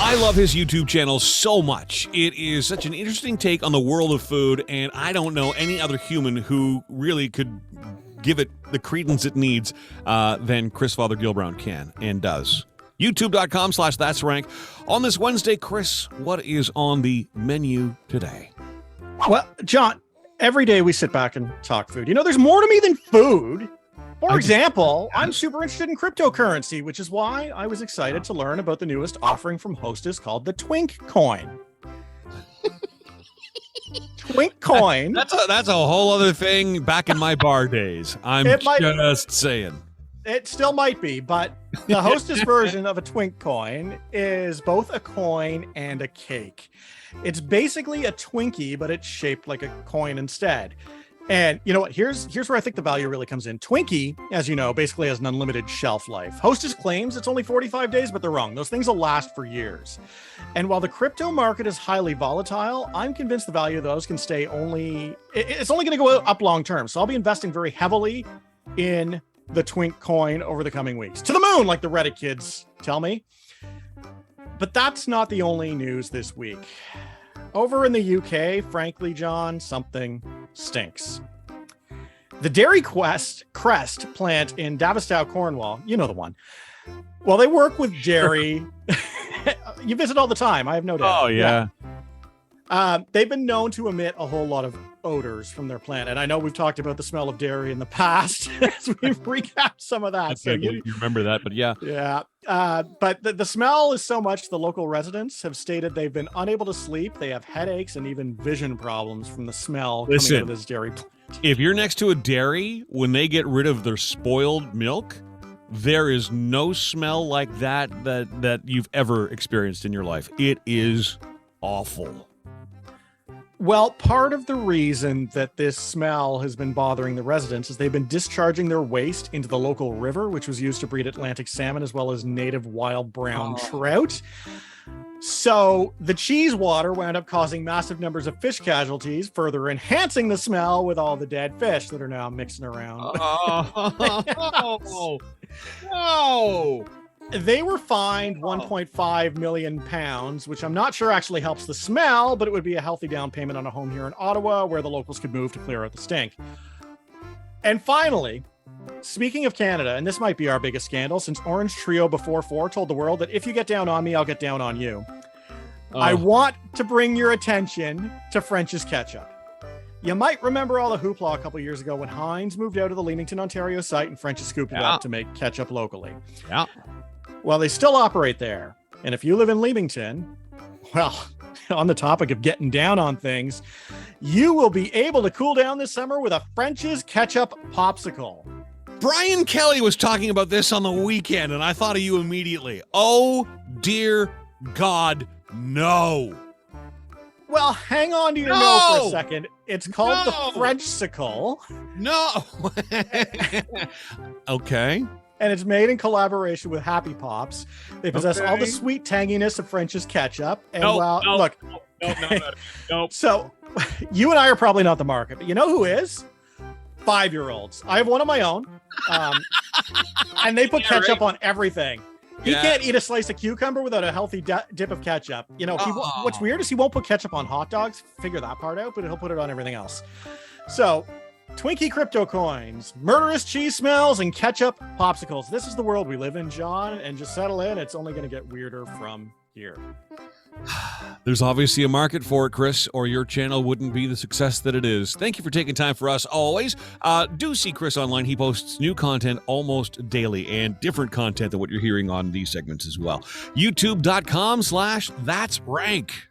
I love his YouTube channel so much. It is such an interesting take on the world of food, and I don't know any other human who really could give it the credence it needs than Chris Father Gilbrown can and does. YouTube.com/that'srank. On this Wednesday, Chris, what is on the menu today? Well, John, every day we sit back and talk food. You know, there's more to me than food. For example, I'm super interested in cryptocurrency, which is why I was excited to learn about the newest offering from Hostess called the Twinkcoin. Twinkcoin. That's a whole other thing back in my bar days. I'm just saying. It still might be, but the Hostess version of a Twinkcoin is both a coin and a cake. It's basically a Twinkie, but it's shaped like a coin instead. And you know what? Here's where I think the value really comes in. Twinkie, as you know, basically has an unlimited shelf life. Hostess claims it's only 45 days, but they're wrong. Those things will last for years. And while the crypto market is highly volatile, I'm convinced the value of those can stay it's only going to go up long term. So I'll be investing very heavily in the Twinkcoin over the coming weeks. To the moon, like the Reddit kids tell me. But that's not the only news this week. Over in the UK, frankly, John, something stinks. The Dairy Crest plant in Davistow, Cornwall, you know the one. Well, they work with dairy. You visit all the time, I have no doubt. Oh, yeah. They've been known to emit a whole lot of odors from their plant. And I know we've talked about the smell of dairy in the past as we've recapped some of that. So you remember that, but yeah. Yeah. But the smell is so much the local residents have stated they've been unable to sleep. They have headaches and even vision problems from the smell coming out of this dairy plant. If you're next to a dairy, when they get rid of their spoiled milk, there is no smell like that you've ever experienced in your life. It is awful. Well, part of the reason that this smell has been bothering the residents is they've been discharging their waste into the local river, which was used to breed Atlantic salmon as well as native wild brown trout. So the cheese water wound up causing massive numbers of fish casualties, further enhancing the smell with all the dead fish that are now mixing around. No! They were fined 1.5 million pounds, which I'm not sure actually helps the smell, but it would be a healthy down payment on a home here in Ottawa where the locals could move to clear out the stink. And finally, speaking of Canada, and this might be our biggest scandal since Orange Trio Before 4 told the world that if you get down on me, I'll get down on you. I want to bring your attention to French's Ketchup. You might remember all the hoopla a couple years ago when Heinz moved out of the Leamington, Ontario site and French's scooped it up to make ketchup locally. Yeah. Well, they still operate there. And if you live in Leamington, well, on the topic of getting down on things, you will be able to cool down this summer with a French's Ketchup Popsicle. Brian Kelly was talking about this on the weekend, and I thought of you immediately. Oh, dear God, no. Well, hang on to your no for a second. It's called the Frenchsicle. No. Okay. And it's made in collaboration with Happy Pops. They possess all the sweet tanginess of French's ketchup. And look. No. So you and I are probably not the market, but you know who is? 5-year-olds. I have one of my own. And they put ketchup on everything. He can't eat a slice of cucumber without a healthy dip of ketchup. You know, what's weird is he won't put ketchup on hot dogs. Figure that part out, but he'll put it on everything else. So Twinkie crypto coins, murderous cheese smells, and ketchup popsicles. This is the world we live in, John, and just settle in. It's only going to get weirder from here. There's obviously a market for it, Chris, or your channel wouldn't be the success that it is. Thank you for taking time for us always. Do see Chris online. He posts new content almost daily and different content than what you're hearing on these segments as well. YouTube.com/that'srank.